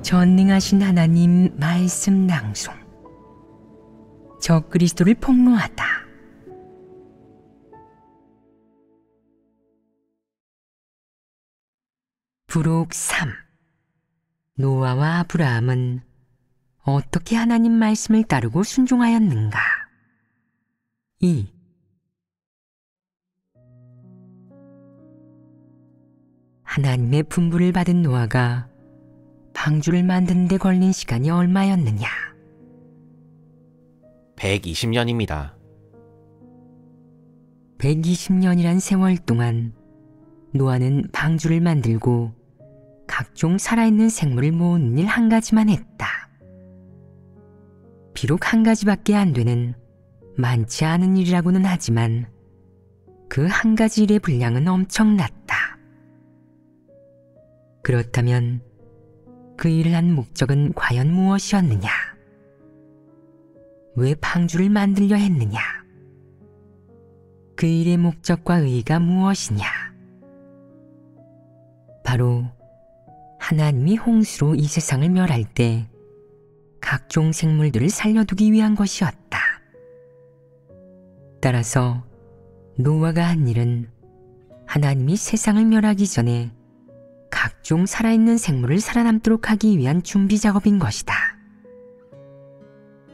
전능하신 하나님 말씀 낭송. 적그리스도를 폭로하다. 부록 3. 노아와 아브라함은 어떻게 하나님 말씀을 따르고 순종하였는가? 2. 하나님의 분부를 받은 노아가 방주를 만드는 데 걸린 시간이 얼마였느냐? 120년입니다. 120년이란 세월 동안 노아는 방주를 만들고 각종 살아있는 생물을 모으는 일 한 가지만 했다. 비록 한 가지밖에 안 되는 많지 않은 일이라고는 하지만 그 한 가지 일의 분량은 엄청났다. 그렇다면 그 일을 한 목적은 과연 무엇이었느냐? 왜 방주를 만들려 했느냐? 그 일의 목적과 의의가 무엇이냐? 바로 하나님이 홍수로 이 세상을 멸할 때 각종 생물들을 살려두기 위한 것이었다. 따라서 노아가 한 일은 하나님이 세상을 멸하기 전에 각종 살아있는 생물을 살아남도록 하기 위한 준비 작업인 것이다.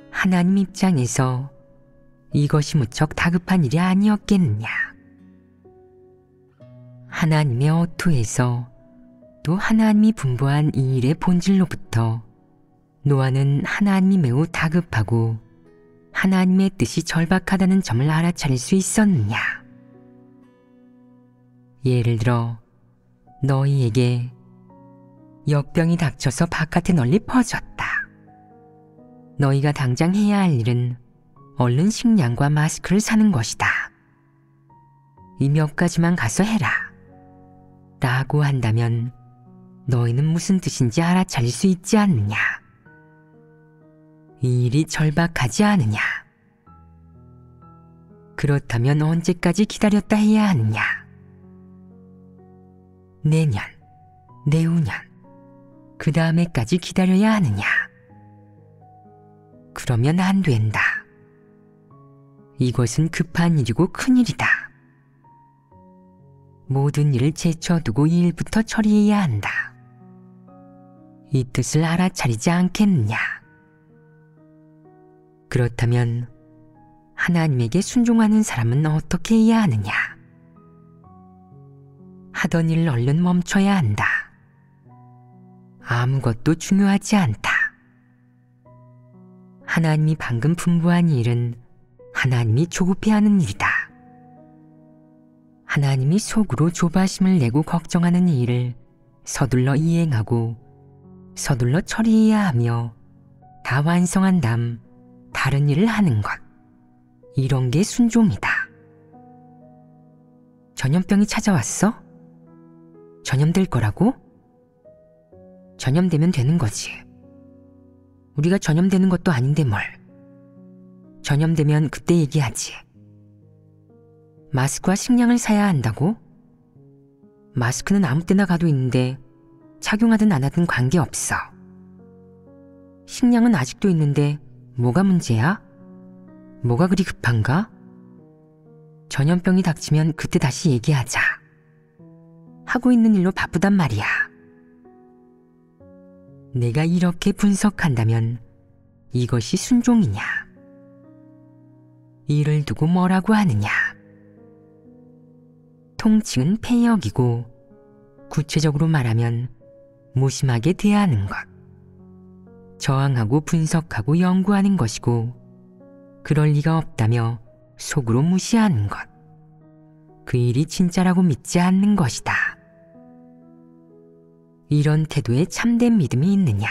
하나님 입장에서 이것이 무척 다급한 일이 아니었겠느냐. 하나님의 어투에서 또 하나님이 분부한 이 일의 본질로부터 노아는 하나님이 매우 다급하고 하나님의 뜻이 절박하다는 점을 알아차릴 수 있었느냐. 예를 들어 너희에게 역병이 닥쳐서 바깥에 널리 퍼졌다. 너희가 당장 해야 할 일은 얼른 식량과 마스크를 사는 것이다. 이 몇 가지만 가서 해라. 라고 한다면 너희는 무슨 뜻인지 알아차릴 수 있지 않느냐. 이 일이 절박하지 않으냐. 그렇다면 언제까지 기다렸다 해야 하느냐. 내년, 내후년, 그 다음에까지 기다려야 하느냐? 그러면 안 된다. 이것은 급한 일이고 큰일이다. 모든 일을 제쳐두고 이 일부터 처리해야 한다. 이 뜻을 알아차리지 않겠느냐? 그렇다면 하나님에게 순종하는 사람은 어떻게 해야 하느냐? 하던 일을 얼른 멈춰야 한다. 아무것도 중요하지 않다. 하나님이 방금 분부한 일은 하나님이 조급해하는 일이다. 하나님이 속으로 조바심을 내고 걱정하는 이 일을 서둘러 이행하고 서둘러 처리해야 하며 다 완성한 다음 다른 일을 하는 것. 이런 게 순종이다. 전염병이 찾아왔어? 전염될 거라고? 전염되면 되는 거지. 우리가 전염되는 것도 아닌데 뭘. 전염되면 그때 얘기하지. 마스크와 식량을 사야 한다고? 마스크는 아무 때나 가도 있는데 착용하든 안 하든 관계없어. 식량은 아직도 있는데 뭐가 문제야? 뭐가 그리 급한가? 전염병이 닥치면 그때 다시 얘기하자. 하고 있는 일로 바쁘단 말이야. 내가 이렇게 분석한다면 이것이 순종이냐? 일을 두고 뭐라고 하느냐? 통칭은 폐역이고 구체적으로 말하면 무심하게 대하는 것. 저항하고 분석하고 연구하는 것이고 그럴 리가 없다며 속으로 무시하는 것. 그 일이 진짜라고 믿지 않는 것이다. 이런 태도에 참된 믿음이 있느냐?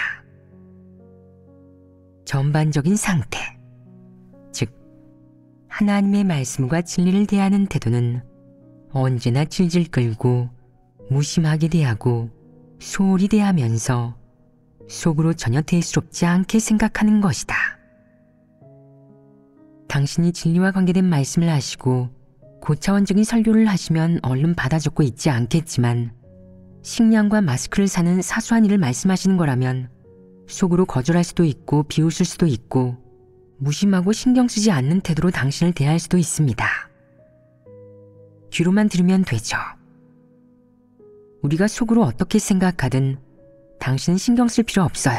전반적인 상태, 즉 하나님의 말씀과 진리를 대하는 태도는 언제나 질질 끌고 무심하게 대하고 소홀히 대하면서 속으로 전혀 대수롭지 않게 생각하는 것이다. 당신이 진리와 관계된 말씀을 하시고 고차원적인 설교를 하시면 얼른 받아 적고 있지 않겠지만 식량과 마스크를 사는 사소한 일을 말씀하시는 거라면 속으로 거절할 수도 있고 비웃을 수도 있고 무심하고 신경 쓰지 않는 태도로 당신을 대할 수도 있습니다. 귀로만 들으면 되죠. 우리가 속으로 어떻게 생각하든 당신은 신경 쓸 필요 없어요.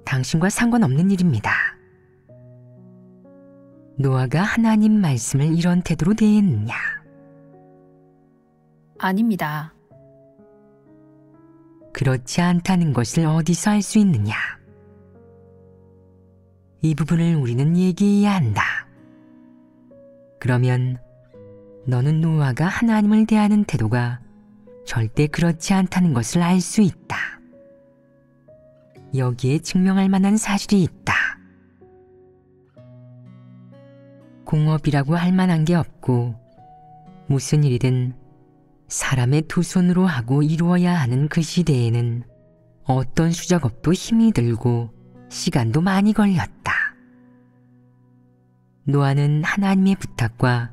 당신과 상관없는 일입니다. 노아가 하나님 말씀을 이런 태도로 대했느냐? 아닙니다. 그렇지 않다는 것을 어디서 알 수 있느냐? 이 부분을 우리는 얘기해야 한다. 그러면 너는 노아가 하나님을 대하는 태도가 절대 그렇지 않다는 것을 알 수 있다. 여기에 증명할 만한 사실이 있다. 공업이라고 할 만한 게 없고 무슨 일이든 사람의 두 손으로 하고 이루어야 하는 그 시대에는 어떤 수작업도 힘이 들고 시간도 많이 걸렸다. 노아는 하나님의 부탁과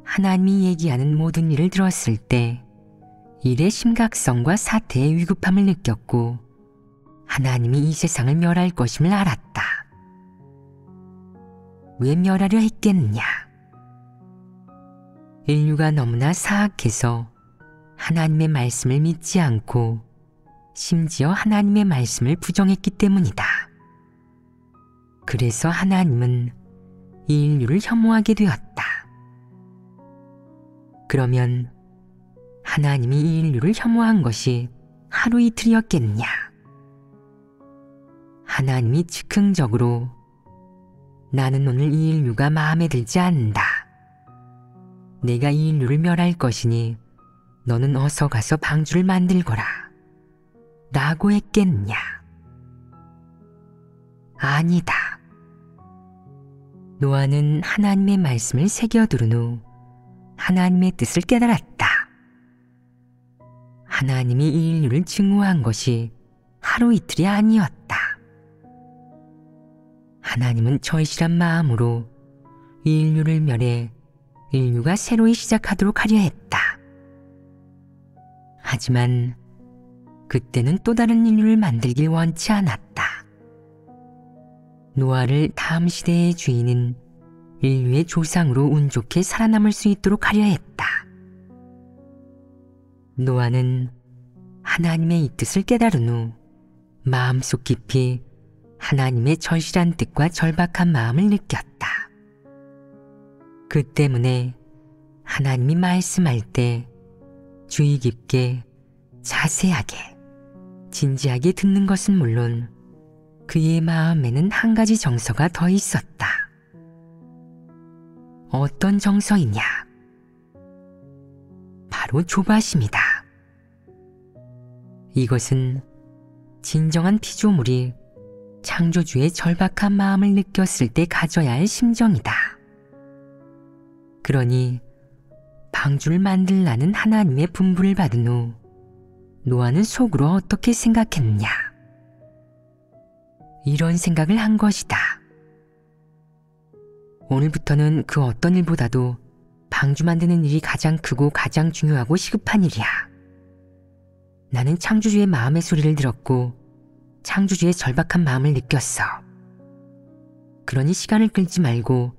하나님이 얘기하는 모든 일을 들었을 때 일의 심각성과 사태의 위급함을 느꼈고 하나님이 이 세상을 멸할 것임을 알았다. 왜 멸하려 했겠느냐? 인류가 너무나 사악해서 하나님의 말씀을 믿지 않고 심지어 하나님의 말씀을 부정했기 때문이다. 그래서 하나님은 이 인류를 혐오하게 되었다. 그러면 하나님이 이 인류를 혐오한 것이 하루 이틀이었겠느냐? 하나님이 즉흥적으로 나는 오늘 이 인류가 마음에 들지 않는다. 내가 이 인류를 멸할 것이니 너는 어서 가서 방주를 만들거라. 라고 했겠느냐? 아니다. 노아는 하나님의 말씀을 새겨들은 후 하나님의 뜻을 깨달았다. 하나님이 이 인류를 증오한 것이 하루 이틀이 아니었다. 하나님은 절실한 마음으로 이 인류를 멸해 인류가 새로이 시작하도록 하려 했다. 하지만 그때는 또 다른 인류를 만들길 원치 않았다. 노아를 다음 시대의 주인인 인류의 조상으로 운 좋게 살아남을 수 있도록 하려 했다. 노아는 하나님의 이 뜻을 깨달은 후 마음속 깊이 하나님의 절실한 뜻과 절박한 마음을 느꼈다. 그 때문에 하나님이 말씀할 때 주의 깊게 자세하게 진지하게 듣는 것은 물론 그의 마음에는 한 가지 정서가 더 있었다. 어떤 정서이냐? 바로 조바심이다. 이것은 진정한 피조물이 창조주의 절박한 마음을 느꼈을 때 가져야 할 심정이다. 그러니 방주를 만들라는 하나님의 분부를 받은 후 노아는 속으로 어떻게 생각했느냐? 이런 생각을 한 것이다. 오늘부터는 그 어떤 일보다도 방주 만드는 일이 가장 크고 가장 중요하고 시급한 일이야. 나는 창조주의 마음의 소리를 들었고 창조주의 절박한 마음을 느꼈어. 그러니 시간을 끌지 말고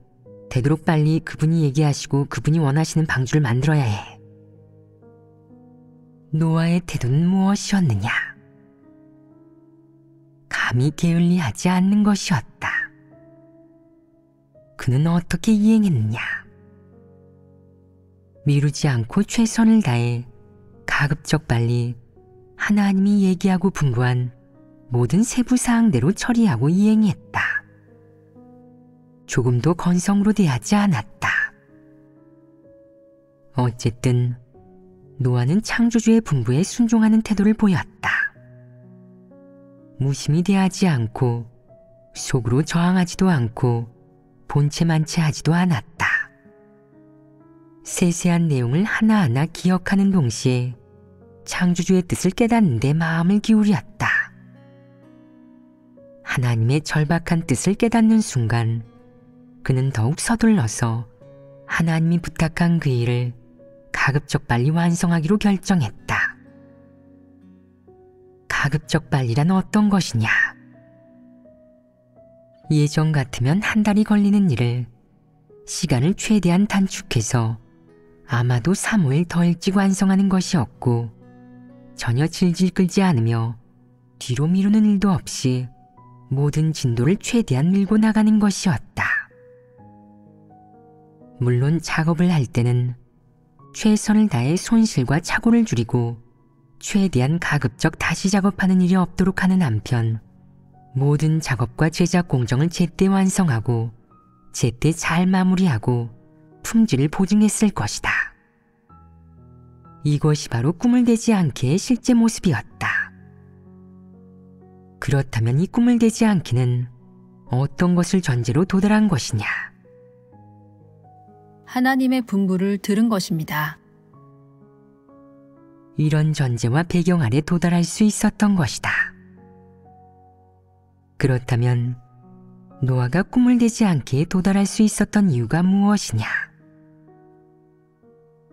되도록 빨리 그분이 얘기하시고 그분이 원하시는 방주를 만들어야 해. 노아의 태도는 무엇이었느냐? 감히 게을리하지 않는 것이었다. 그는 어떻게 이행했느냐? 미루지 않고 최선을 다해 가급적 빨리 하나님이 얘기하고 분부한 모든 세부 사항대로 처리하고 이행했다. 조금도 건성으로 대하지 않았다. 어쨌든 노아는 창조주의 분부에 순종하는 태도를 보였다. 무심히 대하지 않고 속으로 저항하지도 않고 본체만체 하지도 않았다. 세세한 내용을 하나하나 기억하는 동시에 창조주의 뜻을 깨닫는 데 마음을 기울였다. 하나님의 절박한 뜻을 깨닫는 순간 그는 더욱 서둘러서 하나님이 부탁한 그 일을 가급적 빨리 완성하기로 결정했다. 가급적 빨리란 어떤 것이냐? 예전 같으면 한 달이 걸리는 일을 시간을 최대한 단축해서 아마도 3~5일 더 일찍 완성하는 것이었고, 전혀 질질 끌지 않으며 뒤로 미루는 일도 없이 모든 진도를 최대한 밀고 나가는 것이었다. 물론 작업을 할 때는 최선을 다해 손실과 착오를 줄이고 최대한 가급적 다시 작업하는 일이 없도록 하는 한편, 모든 작업과 제작 공정을 제때 완성하고 제때 잘 마무리하고 품질을 보증했을 것이다. 이것이 바로 꿈을 대지 않게의 실제 모습이었다. 그렇다면 이 꿈을 대지 않기는 어떤 것을 전제로 도달한 것이냐? 하나님의 분부를 들은 것입니다. 이런 전제와 배경 아래 도달할 수 있었던 것이다. 그렇다면 노아가 꿈을 대지 않기에 도달할 수 있었던 이유가 무엇이냐?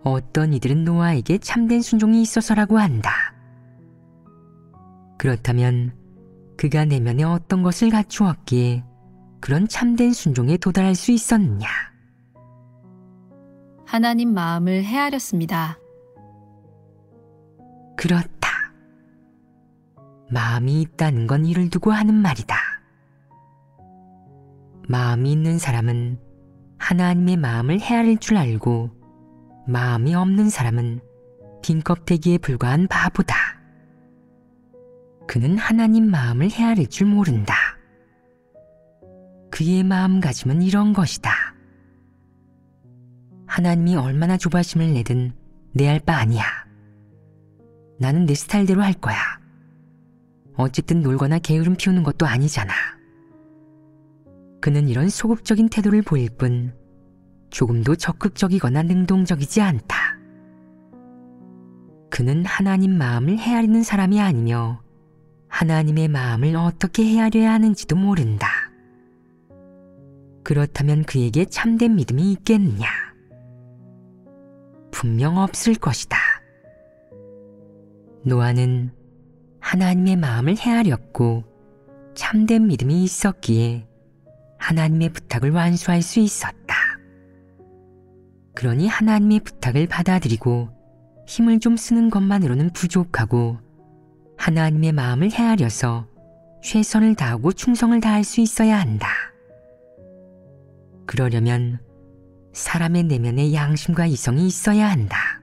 어떤 이들은 노아에게 참된 순종이 있어서라고 한다. 그렇다면 그가 내면에 어떤 것을 갖추었기에 그런 참된 순종에 도달할 수 있었느냐? 하나님 마음을 헤아렸습니다. 그렇다. 마음이 있다는 건 이를 두고 하는 말이다. 마음이 있는 사람은 하나님의 마음을 헤아릴 줄 알고, 마음이 없는 사람은 빈 껍데기에 불과한 바보다. 그는 하나님 마음을 헤아릴 줄 모른다. 그의 마음가짐은 이런 것이다. 하나님이 얼마나 조바심을 내든 내 할 바 아니야. 나는 내 스타일대로 할 거야. 어쨌든 놀거나 게으름 피우는 것도 아니잖아. 그는 이런 소극적인 태도를 보일 뿐 조금도 적극적이거나 능동적이지 않다. 그는 하나님 마음을 헤아리는 사람이 아니며 하나님의 마음을 어떻게 헤아려야 하는지도 모른다. 그렇다면 그에게 참된 믿음이 있겠느냐? 분명 없을 것이다. 노아는 하나님의 마음을 헤아렸고 참된 믿음이 있었기에 하나님의 부탁을 완수할 수 있었다. 그러니 하나님의 부탁을 받아들이고 힘을 좀 쓰는 것만으로는 부족하고 하나님의 마음을 헤아려서 최선을 다하고 충성을 다할 수 있어야 한다. 그러려면 사람의 내면에 양심과 이성이 있어야 한다.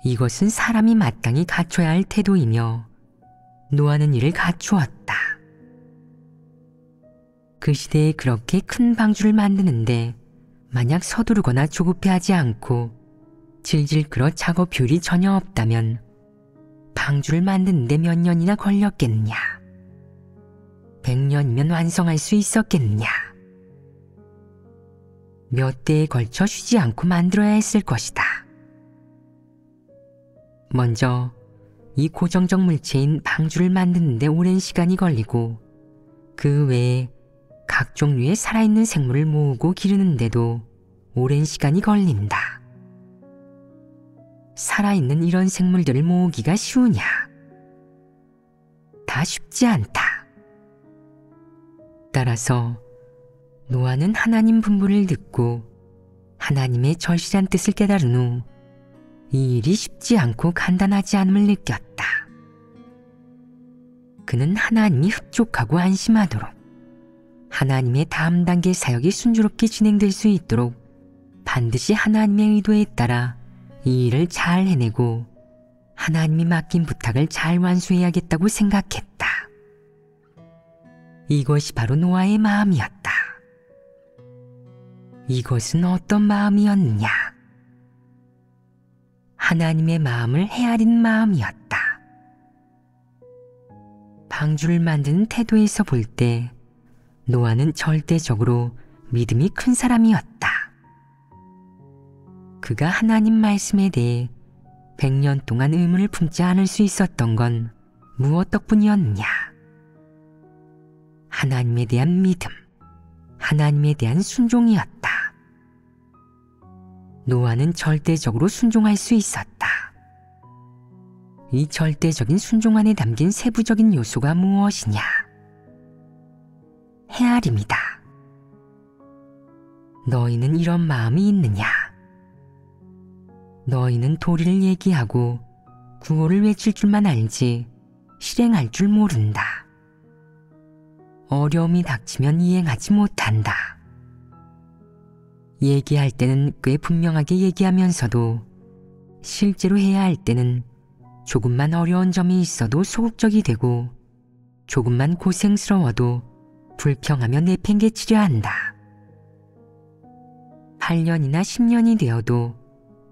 이것은 사람이 마땅히 갖춰야 할 태도이며 노아는 이를 갖추었다. 그 시대에 그렇게 큰 방주를 만드는데 만약 서두르거나 조급해하지 않고 질질 끌어 작업 효율이 전혀 없다면 방주를 만드는데 몇 년이나 걸렸겠느냐? 100년이면 완성할 수 있었겠느냐? 몇 대에 걸쳐 쉬지 않고 만들어야 했을 것이다. 먼저 이 고정적 물체인 방주를 만드는데 오랜 시간이 걸리고 그 외에 각 종류의 살아있는 생물을 모으고 기르는데도 오랜 시간이 걸린다. 살아있는 이런 생물들을 모으기가 쉬우냐? 다 쉽지 않다. 따라서 노아는 하나님 분부를 듣고 하나님의 절실한 뜻을 깨달은 후 이 일이 쉽지 않고 간단하지 않음을 느꼈다. 그는 하나님이 흡족하고 안심하도록 하나님의 다음 단계 사역이 순조롭게 진행될 수 있도록 반드시 하나님의 의도에 따라 이 일을 잘 해내고 하나님이 맡긴 부탁을 잘 완수해야겠다고 생각했다. 이것이 바로 노아의 마음이었다. 이것은 어떤 마음이었느냐? 하나님의 마음을 헤아린 마음이었다. 방주를 만드는 태도에서 볼 때 노아는 절대적으로 믿음이 큰 사람이었다. 그가 하나님 말씀에 대해 100년 동안 의문을 품지 않을 수 있었던 건 무엇 덕분이었느냐? 하나님에 대한 믿음, 하나님에 대한 순종이었다. 노아는 절대적으로 순종할 수 있었다. 이 절대적인 순종 안에 담긴 세부적인 요소가 무엇이냐? 헤아림이다. 너희는 이런 마음이 있느냐? 너희는 도리를 얘기하고 구호를 외칠 줄만 알지 실행할 줄 모른다. 어려움이 닥치면 이행하지 못한다. 얘기할 때는 꽤 분명하게 얘기하면서도 실제로 해야 할 때는 조금만 어려운 점이 있어도 소극적이 되고 조금만 고생스러워도 불평하며 내팽개치려 한다. 8년이나 10년이 되어도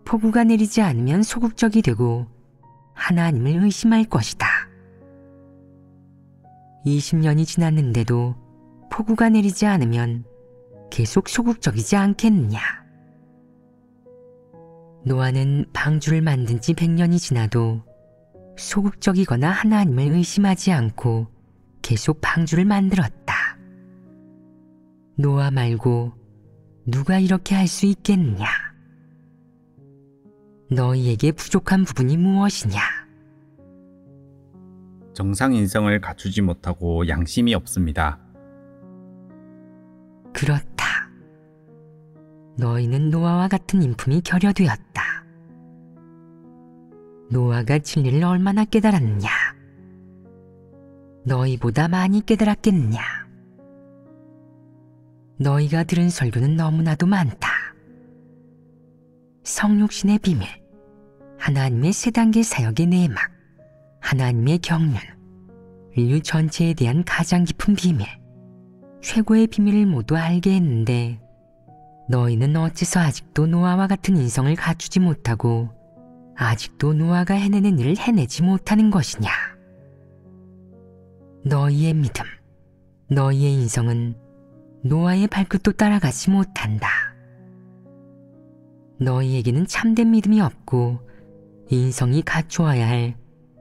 폭우가 내리지 않으면 소극적이 되고 하나님을 의심할 것이다. 20년이 지났는데도 폭우가 내리지 않으면 계속 소극적이지 않겠느냐. 노아는 방주를 만든 지 100년이 지나도 소극적이거나 하나님을 의심하지 않고 계속 방주를 만들었다. 노아 말고 누가 이렇게 할 수 있겠느냐? 너희에게 부족한 부분이 무엇이냐? 정상인성을 갖추지 못하고 양심이 없습니다. 그렇다. 너희는 노아와 같은 인품이 결여되었다. 노아가 진리를 얼마나 깨달았느냐? 너희보다 많이 깨달았겠느냐? 너희가 들은 설교는 너무나도 많다. 성육신의 비밀, 하나님의 세 단계 사역의 내막, 하나님의 경륜, 인류 전체에 대한 가장 깊은 비밀, 최고의 비밀을 모두 알게 했는데 너희는 어째서 아직도 노아와 같은 인성을 갖추지 못하고 아직도 노아가 해내는 일을 해내지 못하는 것이냐? 너희의 믿음, 너희의 인성은 노아의 발끝도 따라가지 못한다. 너희에게는 참된 믿음이 없고 인성이 갖추어야 할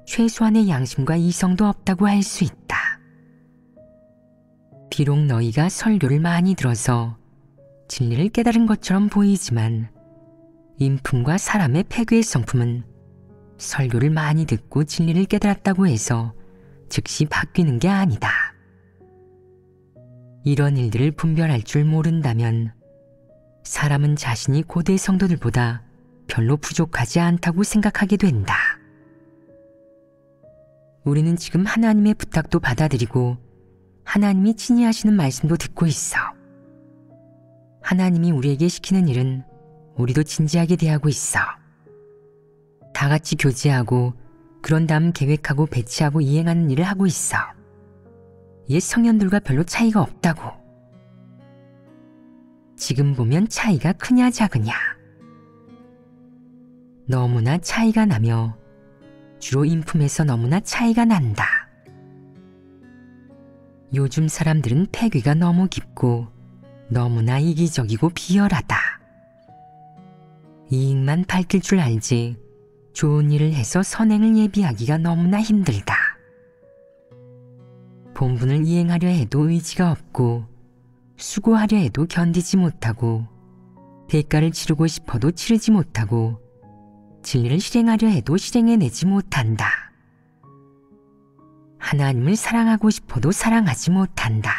최소한의 양심과 이성도 없다고 할 수 있다. 비록 너희가 설교를 많이 들어서 진리를 깨달은 것처럼 보이지만 인품과 사람의 폐괴의 성품은 설교를 많이 듣고 진리를 깨달았다고 해서 즉시 바뀌는 게 아니다. 이런 일들을 분별할 줄 모른다면 사람은 자신이 고대 성도들보다 별로 부족하지 않다고 생각하게 된다. 우리는 지금 하나님의 부탁도 받아들이고 하나님이 친히 하시는 말씀도 듣고 있어. 하나님이 우리에게 시키는 일은 우리도 진지하게 대하고 있어. 다 같이 교제하고 그런 다음 계획하고 배치하고 이행하는 일을 하고 있어. 옛 성현들과 별로 차이가 없다고. 지금 보면 차이가 크냐 작으냐. 너무나 차이가 나며 주로 인품에서 너무나 차이가 난다. 요즘 사람들은 패귀가 너무 깊고 너무나 이기적이고 비열하다. 이익만 밝힐 줄 알지 좋은 일을 해서 선행을 예비하기가 너무나 힘들다. 본분을 이행하려 해도 의지가 없고 수고하려 해도 견디지 못하고 대가를 치르고 싶어도 치르지 못하고 진리를 실행하려 해도 실행해내지 못한다. 하나님을 사랑하고 싶어도 사랑하지 못한다.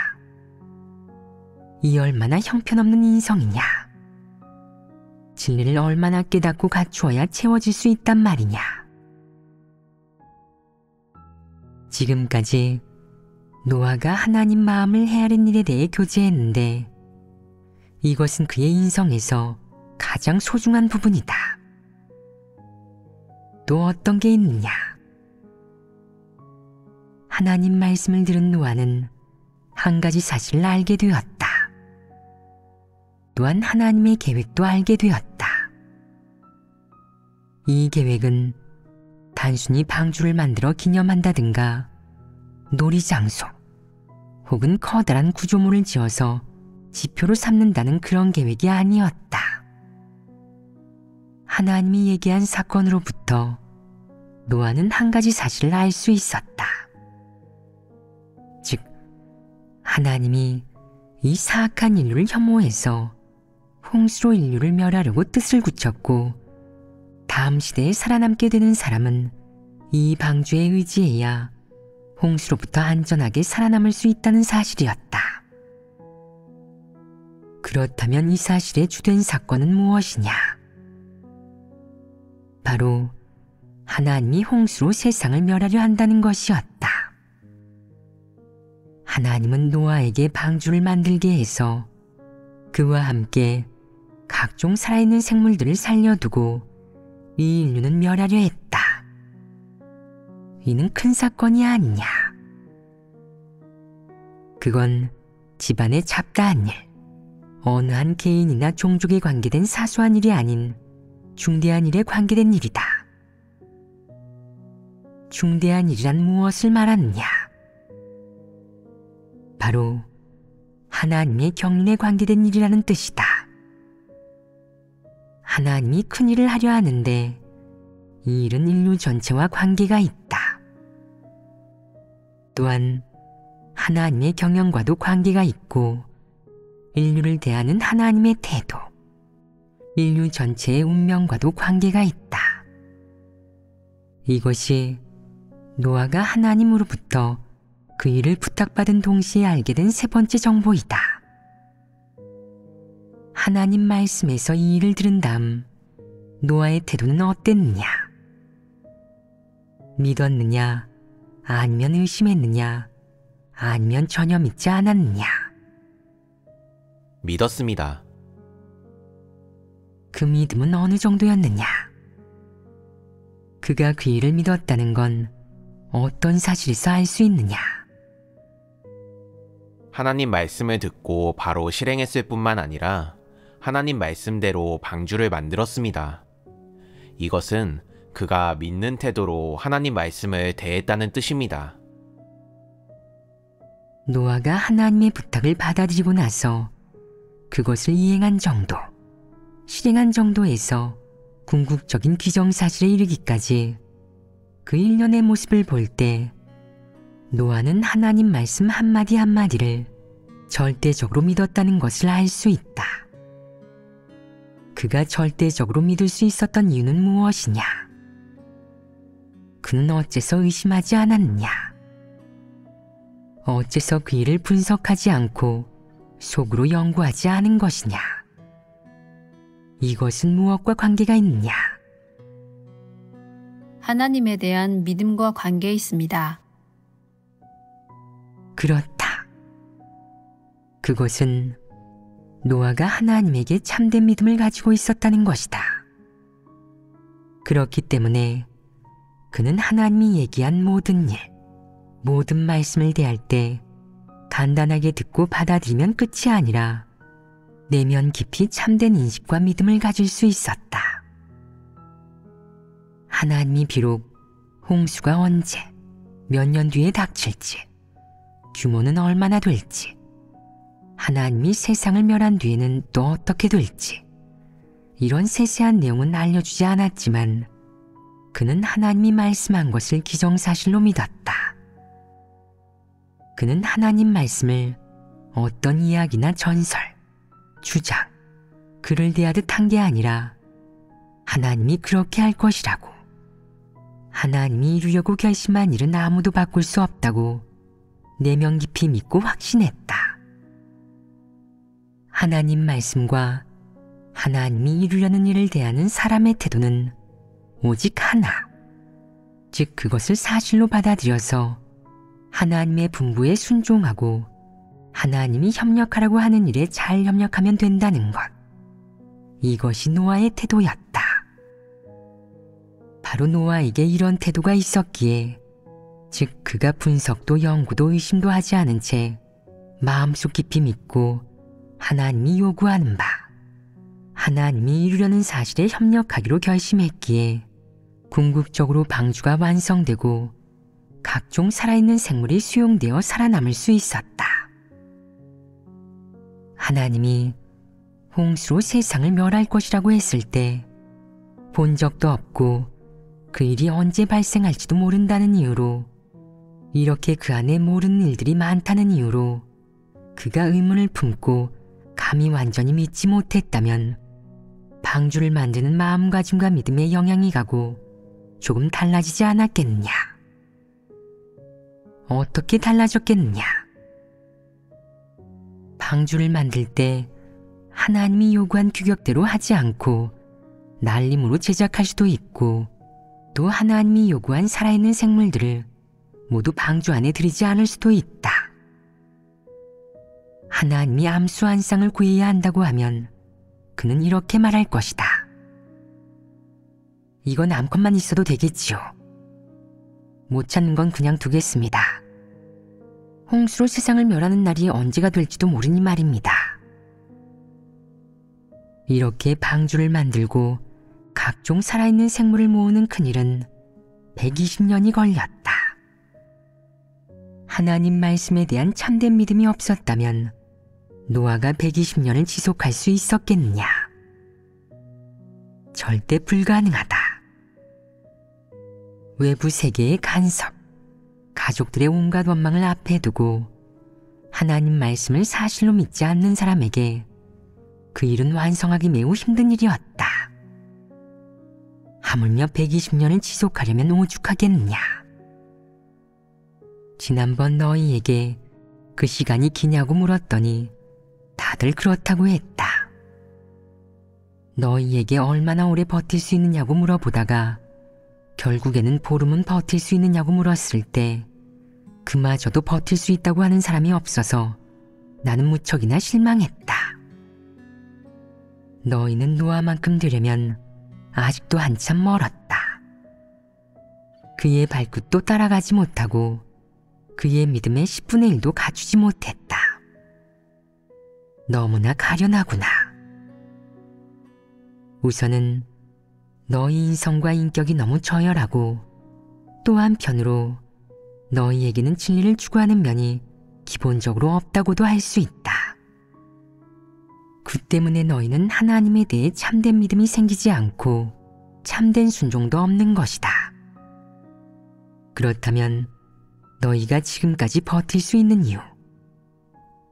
이 얼마나 형편없는 인성이냐. 진리를 얼마나 깨닫고 갖추어야 채워질 수 있단 말이냐. 지금까지 노아가 하나님 마음을 헤아린 일에 대해 교제했는데 이것은 그의 인성에서 가장 소중한 부분이다. 또 어떤 게 있느냐? 하나님 말씀을 들은 노아는 한 가지 사실을 알게 되었다. 또한 하나님의 계획도 알게 되었다. 이 계획은 단순히 방주를 만들어 기념한다든가 놀이장소 혹은 커다란 구조물을 지어서 지표로 삼는다는 그런 계획이 아니었다. 하나님이 얘기한 사건으로부터 노아는 한 가지 사실을 알 수 있었다. 즉, 하나님이 이 사악한 인류를 혐오해서 홍수로 인류를 멸하려고 뜻을 굳혔고 다음 시대에 살아남게 되는 사람은 이 방주에 의지해야 홍수로부터 안전하게 살아남을 수 있다는 사실이었다. 그렇다면 이 사실의 주된 사건은 무엇이냐? 바로 하나님이 홍수로 세상을 멸하려 한다는 것이었다. 하나님은 노아에게 방주를 만들게 해서 그와 함께 각종 살아있는 생물들을 살려두고 이 인류는 멸하려 했다. 이는 큰 사건이 아니냐. 그건 집안의 잡다한 일, 어느 한 개인이나 종족에 관계된 사소한 일이 아닌 중대한 일에 관계된 일이다. 중대한 일이란 무엇을 말하느냐? 바로 하나님의 경륜에 관계된 일이라는 뜻이다. 하나님이 큰 일을 하려 하는데 이 일은 인류 전체와 관계가 있다. 또한 하나님의 경영과도 관계가 있고 인류를 대하는 하나님의 태도, 인류 전체의 운명과도 관계가 있다. 이것이 노아가 하나님으로부터 그 일을 부탁받은 동시에 알게 된 세 번째 정보이다. 하나님 말씀에서 이 일을 들은 다음 노아의 태도는 어땠느냐? 믿었느냐? 아니면 의심했느냐? 아니면 전혀 믿지 않았느냐? 믿었습니다. 그 믿음은 어느 정도였느냐? 그가 그 일을 믿었다는 건 어떤 사실에서 알 수 있느냐? 하나님 말씀을 듣고 바로 실행했을 뿐만 아니라 하나님 말씀대로 방주를 만들었습니다. 이것은 그가 믿는 태도로 하나님 말씀을 대했다는 뜻입니다. 노아가 하나님의 부탁을 받아들이고 나서 그것을 이행한 정도, 실행한 정도에서 궁극적인 기정사실에 이르기까지 그 일련의 모습을 볼 때 노아는 하나님 말씀 한마디 한마디를 절대적으로 믿었다는 것을 알 수 있다. 그가 절대적으로 믿을 수 있었던 이유는 무엇이냐? 그는 어째서 의심하지 않았느냐? 어째서 그 일을 분석하지 않고 속으로 연구하지 않은 것이냐? 이것은 무엇과 관계가 있느냐? 하나님에 대한 믿음과 관계에 있습니다. 그렇다. 그것은 노아가 하나님에게 참된 믿음을 가지고 있었다는 것이다. 그렇기 때문에 그는 하나님이 얘기한 모든 일, 모든 말씀을 대할 때 간단하게 듣고 받아들이면 끝이 아니라 내면 깊이 참된 인식과 믿음을 가질 수 있었다. 하나님이 비록 홍수가 언제, 몇 년 뒤에 닥칠지, 규모는 얼마나 될지, 하나님이 세상을 멸한 뒤에는 또 어떻게 될지, 이런 세세한 내용은 알려주지 않았지만 그는 하나님이 말씀한 것을 기정사실로 믿었다. 그는 하나님 말씀을 어떤 이야기나 전설, 주장, 글을 대하듯 한 게 아니라 하나님이 그렇게 할 것이라고, 하나님이 이루려고 결심한 일은 아무도 바꿀 수 없다고 내면 깊이 믿고 확신했다. 하나님 말씀과 하나님이 이루려는 일을 대하는 사람의 태도는 오직 하나, 즉 그것을 사실로 받아들여서 하나님의 분부에 순종하고 하나님이 협력하라고 하는 일에 잘 협력하면 된다는 것. 이것이 노아의 태도였다. 바로 노아에게 이런 태도가 있었기에, 즉 그가 분석도 연구도 의심도 하지 않은 채 마음속 깊이 믿고 하나님이 요구하는 바, 하나님이 이루려는 사실에 협력하기로 결심했기에 궁극적으로 방주가 완성되고 각종 살아있는 생물이 수용되어 살아남을 수 있었다. 하나님이 홍수로 세상을 멸할 것이라고 했을 때 본 적도 없고 그 일이 언제 발생할지도 모른다는 이유로, 이렇게 그 안에 모르는 일들이 많다는 이유로 그가 의문을 품고 감히 완전히 믿지 못했다면 방주를 만드는 마음가짐과 믿음에 영향이 가고 조금 달라지지 않았겠느냐? 어떻게 달라졌겠느냐? 방주를 만들 때 하나님이 요구한 규격대로 하지 않고 날림으로 제작할 수도 있고, 또 하나님이 요구한 살아있는 생물들을 모두 방주 안에 들이지 않을 수도 있다. 하나님이 암수 한 쌍을 구해야 한다고 하면 그는 이렇게 말할 것이다. 이건 암컷만 있어도 되겠지요. 못 찾는 건 그냥 두겠습니다. 홍수로 세상을 멸하는 날이 언제가 될지도 모르니 말입니다. 이렇게 방주를 만들고 각종 살아있는 생물을 모으는 큰일은 120년이 걸렸다. 하나님 말씀에 대한 참된 믿음이 없었다면 노아가 120년을 지속할 수 있었겠느냐? 절대 불가능하다. 외부 세계의 간섭, 가족들의 온갖 원망을 앞에 두고 하나님 말씀을 사실로 믿지 않는 사람에게 그 일은 완성하기 매우 힘든 일이었다. 하물며 120년을 지속하려면 오죽하겠느냐. 지난번 너희에게 그 시간이 기냐고 물었더니 다들 그렇다고 했다. 너희에게 얼마나 오래 버틸 수 있느냐고 물어보다가 결국에는 보름은 버틸 수 있느냐고 물었을 때 그마저도 버틸 수 있다고 하는 사람이 없어서 나는 무척이나 실망했다. 너희는 노아만큼 되려면 아직도 한참 멀었다. 그의 발끝도 따라가지 못하고 그의 믿음의 10분의 1도 갖추지 못했다. 너무나 가련하구나. 우선은 너희 인성과 인격이 너무 저열하고 또 한편으로 너희에게는 진리를 추구하는 면이 기본적으로 없다고도 할 수 있다. 그 때문에 너희는 하나님에 대해 참된 믿음이 생기지 않고 참된 순종도 없는 것이다. 그렇다면 너희가 지금까지 버틸 수 있는 이유,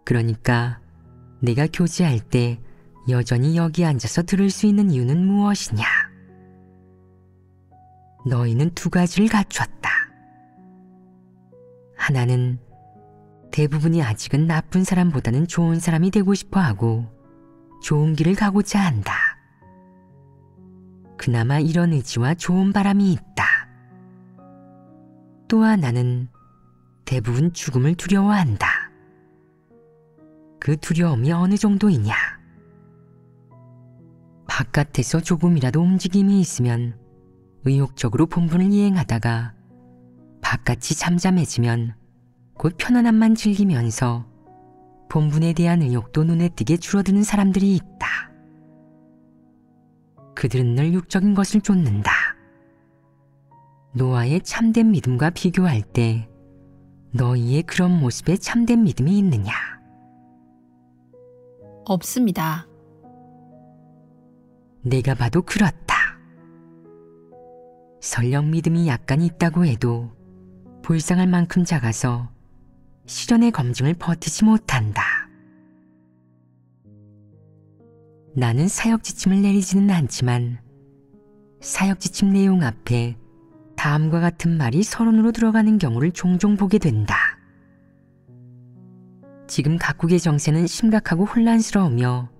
그러니까 내가 교제할 때 여전히 여기 앉아서 들을 수 있는 이유는 무엇이냐? 너희는 두 가지를 갖췄다. 하나는 대부분이 아직은 나쁜 사람보다는 좋은 사람이 되고 싶어 하고 좋은 길을 가고자 한다. 그나마 이런 의지와 좋은 바람이 있다. 또 하나는 대부분 죽음을 두려워한다. 그 두려움이 어느 정도이냐? 바깥에서 조금이라도 움직임이 있으면 의욕적으로 본분을 이행하다가 바깥이 잠잠해지면 곧 편안함만 즐기면서 본분에 대한 의욕도 눈에 띄게 줄어드는 사람들이 있다. 그들은 늘 육적인 것을 쫓는다. 노아의 참된 믿음과 비교할 때 너희의 그런 모습에 참된 믿음이 있느냐? 없습니다. 내가 봐도 그렇다. 설령 믿음이 약간 있다고 해도 불쌍할 만큼 작아서 시련의 검증을 버티지 못한다. 나는 사역지침을 내리지는 않지만 사역지침 내용 앞에 다음과 같은 말이 서론으로 들어가는 경우를 종종 보게 된다. 지금 각국의 정세는 심각하고 혼란스러우며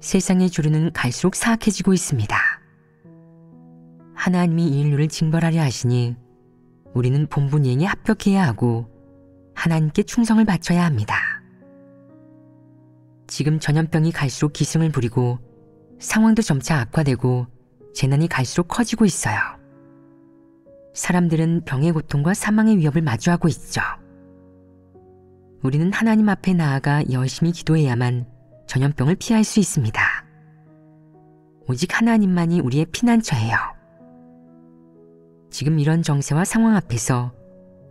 세상의 조류는 갈수록 사악해지고 있습니다. 하나님이 인류를 징벌하려 하시니 우리는 본분 이행에 합격해야 하고 하나님께 충성을 바쳐야 합니다. 지금 전염병이 갈수록 기승을 부리고 상황도 점차 악화되고 재난이 갈수록 커지고 있어요. 사람들은 병의 고통과 사망의 위협을 마주하고 있죠. 우리는 하나님 앞에 나아가 열심히 기도해야만 전염병을 피할 수 있습니다. 오직 하나님만이 우리의 피난처예요. 지금 이런 정세와 상황 앞에서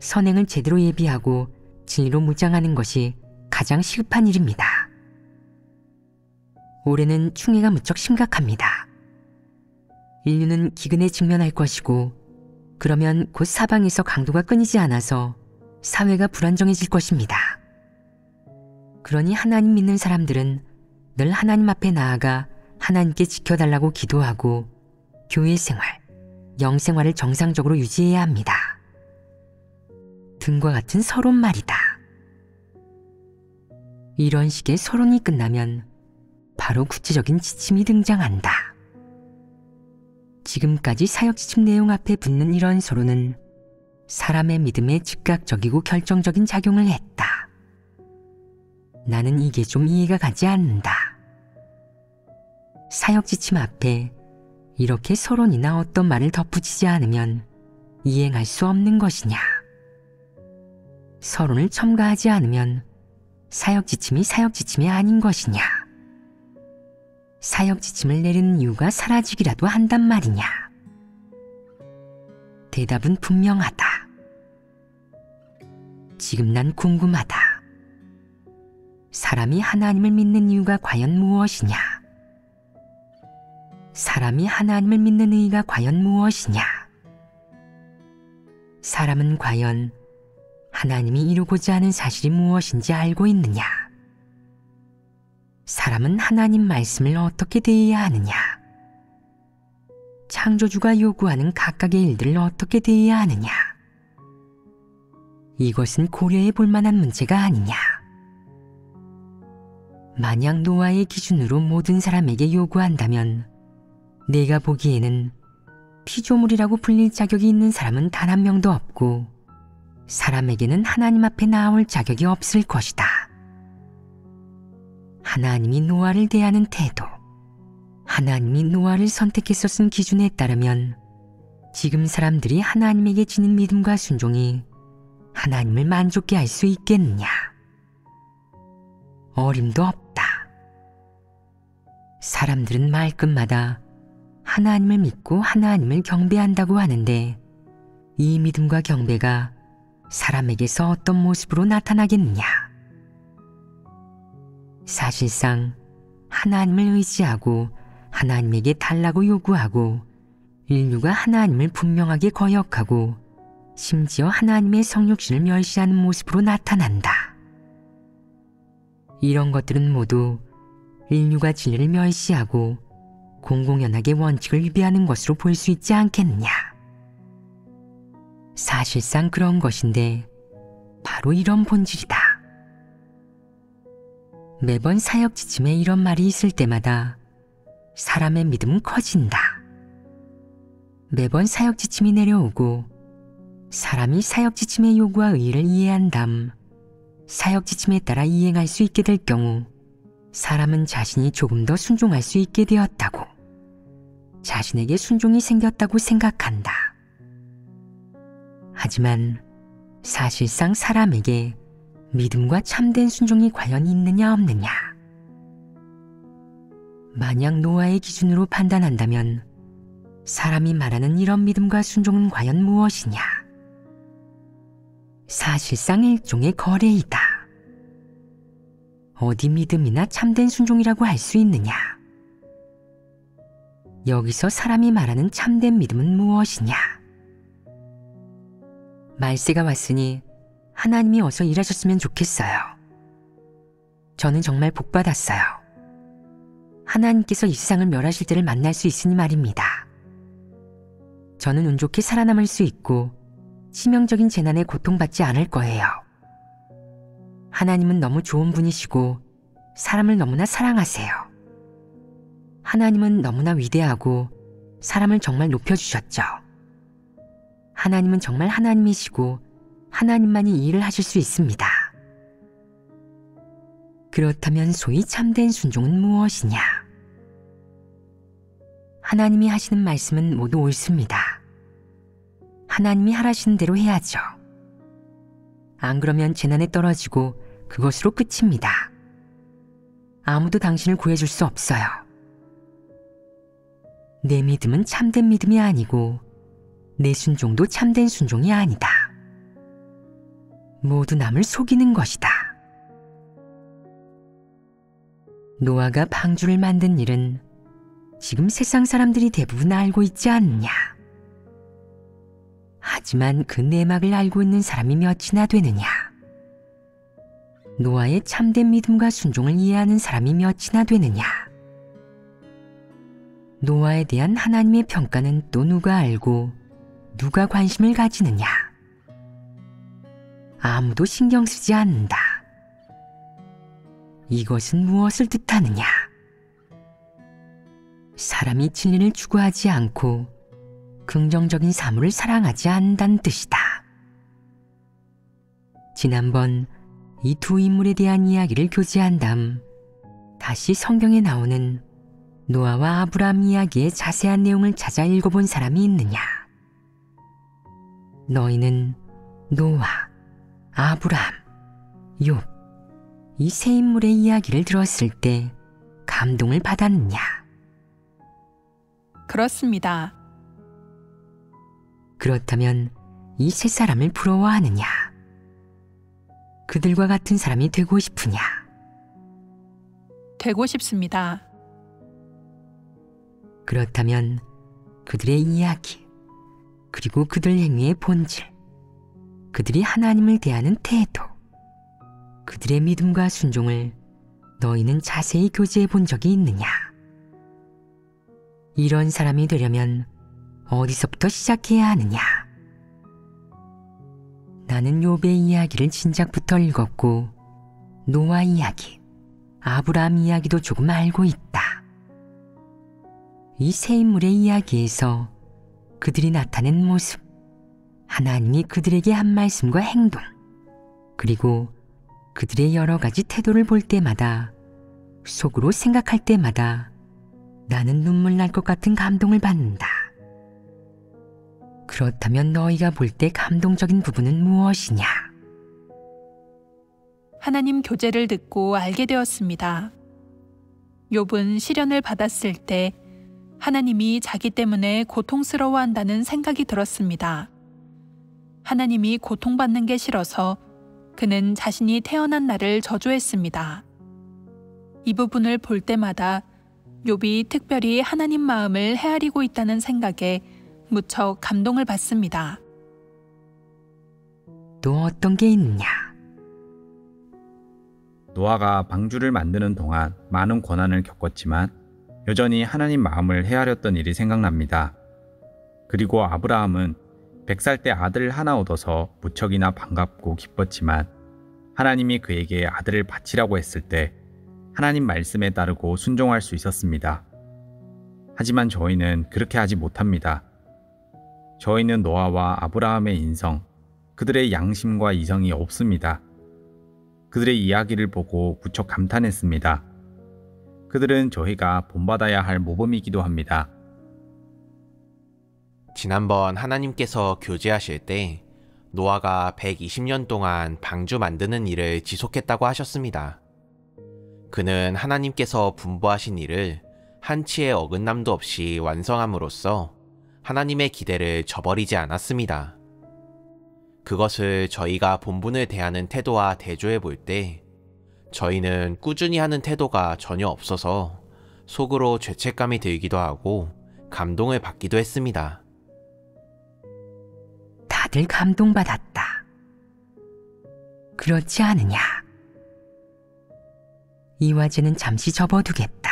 선행을 제대로 예비하고 진리로 무장하는 것이 가장 시급한 일입니다. 올해는 충해가 무척 심각합니다. 인류는 기근에 직면할 것이고 그러면 곧 사방에서 강도가 끊이지 않아서 사회가 불안정해질 것입니다. 그러니 하나님 믿는 사람들은 늘 하나님 앞에 나아가 하나님께 지켜달라고 기도하고 교회 생활, 영생활을 정상적으로 유지해야 합니다. 등과 같은 서론 말이다. 이런 식의 서론이 끝나면 바로 구체적인 지침이 등장한다. 지금까지 사역지침 내용 앞에 붙는 이런 서론은 사람의 믿음에 즉각적이고 결정적인 작용을 했다. 나는 이게 좀 이해가 가지 않는다. 사역지침 앞에 이렇게 서론이나 어떤 말을 덧붙이지 않으면 이행할 수 없는 것이냐? 서론을 첨가하지 않으면 사역지침이 사역지침이 아닌 것이냐? 사역지침을 내리는 이유가 사라지기라도 한단 말이냐? 대답은 분명하다. 지금 난 궁금하다. 사람이 하나님을 믿는 이유가 과연 무엇이냐? 사람이 하나님을 믿는 의의가 과연 무엇이냐? 사람은 과연 하나님이 이루고자 하는 사실이 무엇인지 알고 있느냐? 사람은 하나님 말씀을 어떻게 대해야 하느냐? 창조주가 요구하는 각각의 일들을 어떻게 대해야 하느냐? 이것은 고려해 볼 만한 문제가 아니냐? 만약 노아의 기준으로 모든 사람에게 요구한다면 내가 보기에는 피조물이라고 불릴 자격이 있는 사람은 단 한 명도 없고 사람에게는 하나님 앞에 나올 자격이 없을 것이다. 하나님이 노아를 대하는 태도, 하나님이 노아를 선택해서 쓴 기준에 따르면 지금 사람들이 하나님에게 지닌 믿음과 순종이 하나님을 만족케 할 수 있겠느냐? 어림도 없다. 사람들은 말끝마다 하나님을 믿고 하나님을 경배한다고 하는데 이 믿음과 경배가 사람에게서 어떤 모습으로 나타나겠느냐? 사실상 하나님을 의지하고 하나님에게 달라고 요구하고 인류가 하나님을 분명하게 거역하고 심지어 하나님의 성육신을 멸시하는 모습으로 나타난다. 이런 것들은 모두 인류가 진리를 멸시하고 공공연하게 원칙을 위배하는 것으로 볼 수 있지 않겠느냐? 사실상 그런 것인데 바로 이런 본질이다. 매번 사역 지침에 이런 말이 있을 때마다 사람의 믿음은 커진다. 매번 사역 지침이 내려오고 사람이 사역 지침의 요구와 의의를 이해한 다음 사역 지침에 따라 이행할 수 있게 될 경우 사람은 자신이 조금 더 순종할 수 있게 되었다고, 자신에게 순종이 생겼다고 생각한다. 하지만 사실상 사람에게 믿음과 참된 순종이 과연 있느냐 없느냐? 만약 노아의 기준으로 판단한다면 사람이 말하는 이런 믿음과 순종은 과연 무엇이냐? 사실상 일종의 거래이다. 어디 믿음이나 참된 순종이라고 할 수 있느냐? 여기서 사람이 말하는 참된 믿음은 무엇이냐? 말세가 왔으니 하나님이 어서 일하셨으면 좋겠어요. 저는 정말 복받았어요. 하나님께서 이 세상을 멸하실 때를 만날 수 있으니 말입니다. 저는 운 좋게 살아남을 수 있고 치명적인 재난에 고통받지 않을 거예요. 하나님은 너무 좋은 분이시고 사람을 너무나 사랑하세요. 하나님은 너무나 위대하고 사람을 정말 높여주셨죠. 하나님은 정말 하나님이시고 하나님만이 이 일을 하실 수 있습니다. 그렇다면 소위 참된 순종은 무엇이냐? 하나님이 하시는 말씀은 모두 옳습니다. 하나님이 하라시는 대로 해야죠. 안 그러면 재난에 떨어지고 그것으로 끝입니다. 아무도 당신을 구해줄 수 없어요. 내 믿음은 참된 믿음이 아니고 내 순종도 참된 순종이 아니다. 모두 남을 속이는 것이다. 노아가 방주를 만든 일은 지금 세상 사람들이 대부분 알고 있지 않느냐? 하지만 그 내막을 알고 있는 사람이 몇이나 되느냐? 노아의 참된 믿음과 순종을 이해하는 사람이 몇이나 되느냐? 노아에 대한 하나님의 평가는 또 누가 알고 누가 관심을 가지느냐? 아무도 신경 쓰지 않는다. 이것은 무엇을 뜻하느냐? 사람이 진리를 추구하지 않고 긍정적인 사물을 사랑하지 않는다는 뜻이다. 지난번 이 두 인물에 대한 이야기를 교제한 다음 다시 성경에 나오는 노아와 아브라함 이야기의 자세한 내용을 찾아 읽어본 사람이 있느냐? 너희는 노아, 아브라함, 욥, 이 세 인물의 이야기를 들었을 때 감동을 받았느냐? 그렇습니다. 그렇다면 이 세 사람을 부러워하느냐? 그들과 같은 사람이 되고 싶으냐? 되고 싶습니다. 그렇다면 그들의 이야기, 그리고 그들 행위의 본질, 그들이 하나님을 대하는 태도, 그들의 믿음과 순종을 너희는 자세히 교제해 본 적이 있느냐? 이런 사람이 되려면 어디서부터 시작해야 하느냐? 나는 욥의 이야기를 진작부터 읽었고 노아 이야기, 아브라함 이야기도 조금 알고 있다. 이 세 인물의 이야기에서 그들이 나타낸 모습, 하나님이 그들에게 한 말씀과 행동, 그리고 그들의 여러 가지 태도를 볼 때마다, 속으로 생각할 때마다 나는 눈물 날 것 같은 감동을 받는다. 그렇다면 너희가 볼 때 감동적인 부분은 무엇이냐? 하나님 교제를 듣고 알게 되었습니다. 욥은 시련을 받았을 때 하나님이 자기 때문에 고통스러워한다는 생각이 들었습니다. 하나님이 고통받는 게 싫어서 그는 자신이 태어난 날을 저주했습니다. 이 부분을 볼 때마다 욥이 특별히 하나님 마음을 헤아리고 있다는 생각에 무척 감동을 받습니다. 또 어떤 게 있느냐? 노아가 방주를 만드는 동안 많은 고난을 겪었지만 여전히 하나님 마음을 헤아렸던 일이 생각납니다. 그리고 아브라함은 100살 때 아들을 하나 얻어서 무척이나 반갑고 기뻤지만 하나님이 그에게 아들을 바치라고 했을 때 하나님 말씀에 따르고 순종할 수 있었습니다. 하지만 저희는 그렇게 하지 못합니다. 저희는 노아와 아브라함의 인성, 그들의 양심과 이성이 없습니다. 그들의 이야기를 보고 무척 감탄했습니다. 그들은 저희가 본받아야 할 모범이기도 합니다. 지난번 하나님께서 교제하실 때 노아가 120년 동안 방주 만드는 일을 지속했다고 하셨습니다. 그는 하나님께서 분부하신 일을 한치의 어긋남도 없이 완성함으로써 하나님의 기대를 저버리지 않았습니다. 그것을 저희가 본분을 대하는 태도와 대조해 볼 때 저희는 꾸준히 하는 태도가 전혀 없어서 속으로 죄책감이 들기도 하고 감동을 받기도 했습니다. 다들 감동받았다. 그렇지 않으냐? 이 화제는 잠시 접어두겠다.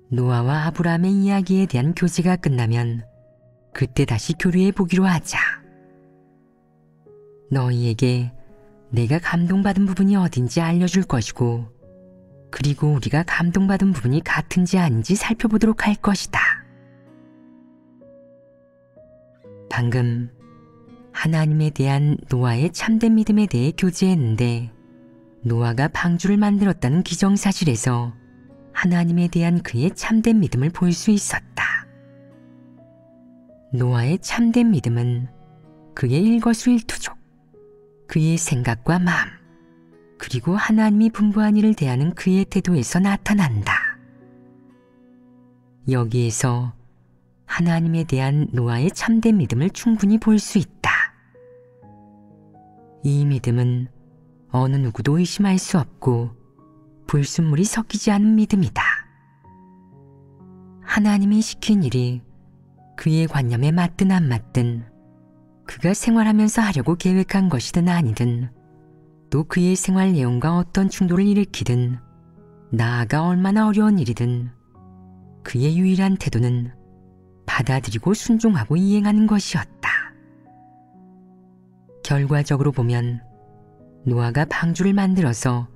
노아와 아브라함의 이야기에 대한 교제가 끝나면 그때 다시 교류해 보기로 하자. 너희에게 내가 감동받은 부분이 어딘지 알려줄 것이고, 그리고 우리가 감동받은 부분이 같은지 아닌지 살펴보도록 할 것이다. 방금 하나님에 대한 노아의 참된 믿음에 대해 교제했는데, 노아가 방주를 만들었다는 기정사실에서 하나님에 대한 그의 참된 믿음을 볼 수 있었다. 노아의 참된 믿음은 그의 일거수일투족, 그의 생각과 마음, 그리고 하나님이 분부한 일을 대하는 그의 태도에서 나타난다. 여기에서 하나님에 대한 노아의 참된 믿음을 충분히 볼 수 있다. 이 믿음은 어느 누구도 의심할 수 없고 불순물이 섞이지 않은 믿음이다. 하나님이 시킨 일이 그의 관념에 맞든 안 맞든, 그가 생활하면서 하려고 계획한 것이든 아니든, 또 그의 생활 내용과 어떤 충돌을 일으키든, 나아가 얼마나 어려운 일이든 그의 유일한 태도는 받아들이고 순종하고 이행하는 것이었다. 결과적으로 보면 노아가 방주를 만들어서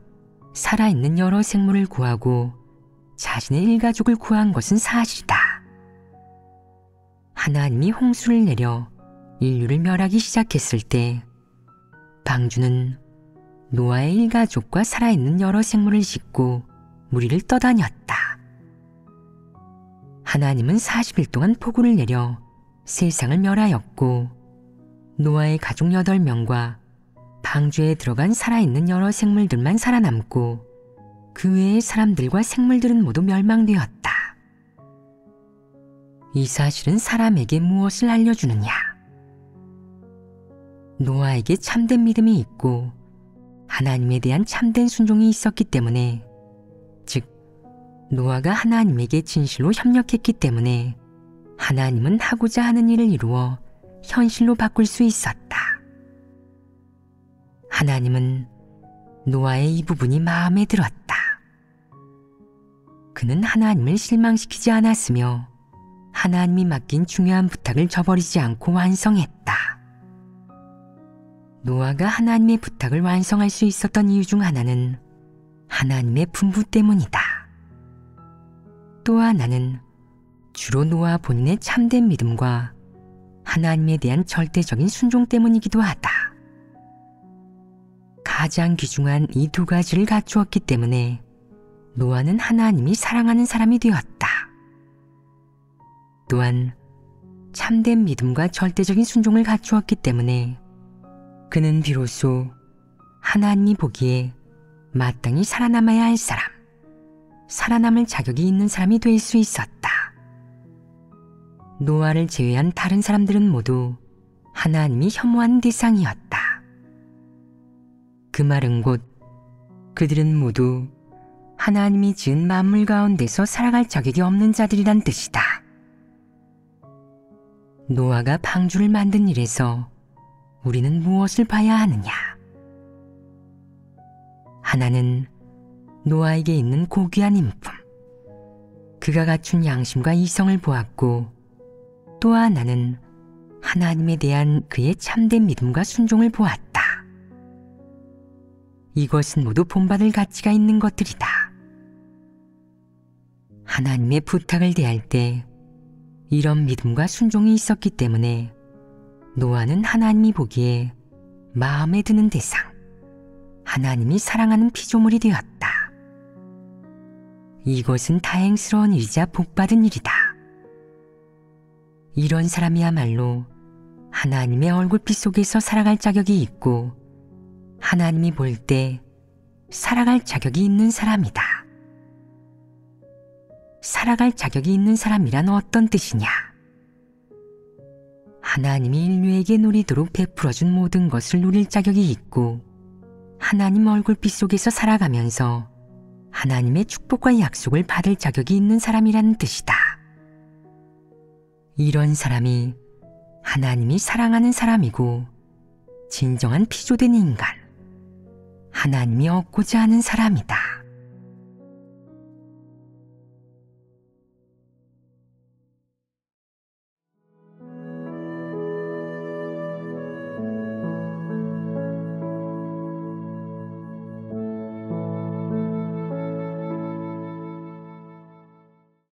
살아있는 여러 생물을 구하고 자신의 일가족을 구한 것은 사실이다. 하나님이 홍수를 내려 인류를 멸하기 시작했을 때 방주는 노아의 일가족과 살아있는 여러 생물을 싣고 무리를 떠다녔다. 하나님은 40일 동안 폭우를 내려 세상을 멸하였고 노아의 가족 8명과 방주에 들어간 살아있는 여러 생물들만 살아남고 그 외의 사람들과 생물들은 모두 멸망되었다. 이 사실은 사람에게 무엇을 알려주느냐? 노아에게 참된 믿음이 있고 하나님에 대한 참된 순종이 있었기 때문에, 즉 노아가 하나님에게 진실로 협력했기 때문에 하나님은 하고자 하는 일을 이루어 현실로 바꿀 수 있었다. 하나님은 노아의 이 부분이 마음에 들었다. 그는 하나님을 실망시키지 않았으며 하나님이 맡긴 중요한 부탁을 저버리지 않고 완성했다. 노아가 하나님의 부탁을 완성할 수 있었던 이유 중 하나는 하나님의 분부 때문이다. 또 하나는 주로 노아 본인의 참된 믿음과 하나님에 대한 절대적인 순종 때문이기도 하다. 가장 귀중한 이 두 가지를 갖추었기 때문에 노아는 하나님이 사랑하는 사람이 되었다. 또한 참된 믿음과 절대적인 순종을 갖추었기 때문에 그는 비로소 하나님이 보기에 마땅히 살아남아야 할 사람, 살아남을 자격이 있는 사람이 될 수 있었다. 노아를 제외한 다른 사람들은 모두 하나님이 혐오하는 대상이었다. 그 말은 곧 그들은 모두 하나님이 지은 만물 가운데서 살아갈 자격이 없는 자들이란 뜻이다. 노아가 방주를 만든 일에서 우리는 무엇을 봐야 하느냐? 하나는 노아에게 있는 고귀한 인품, 그가 갖춘 양심과 이성을 보았고, 또 하나는 하나님에 대한 그의 참된 믿음과 순종을 보았다. 이것은 모두 본받을 가치가 있는 것들이다. 하나님의 부탁을 대할 때 이런 믿음과 순종이 있었기 때문에 노아는 하나님이 보기에 마음에 드는 대상, 하나님이 사랑하는 피조물이 되었다. 이것은 다행스러운 일이자 복받은 일이다. 이런 사람이야말로 하나님의 얼굴빛 속에서 살아갈 자격이 있고 하나님이 볼 때 살아갈 자격이 있는 사람이다. 살아갈 자격이 있는 사람이란 어떤 뜻이냐? 하나님이 인류에게 누리도록 베풀어준 모든 것을 누릴 자격이 있고 하나님 얼굴빛 속에서 살아가면서 하나님의 축복과 약속을 받을 자격이 있는 사람이라는 뜻이다. 이런 사람이 하나님이 사랑하는 사람이고 진정한 피조된 인간, 하나님이 얻고자 하는 사람이다.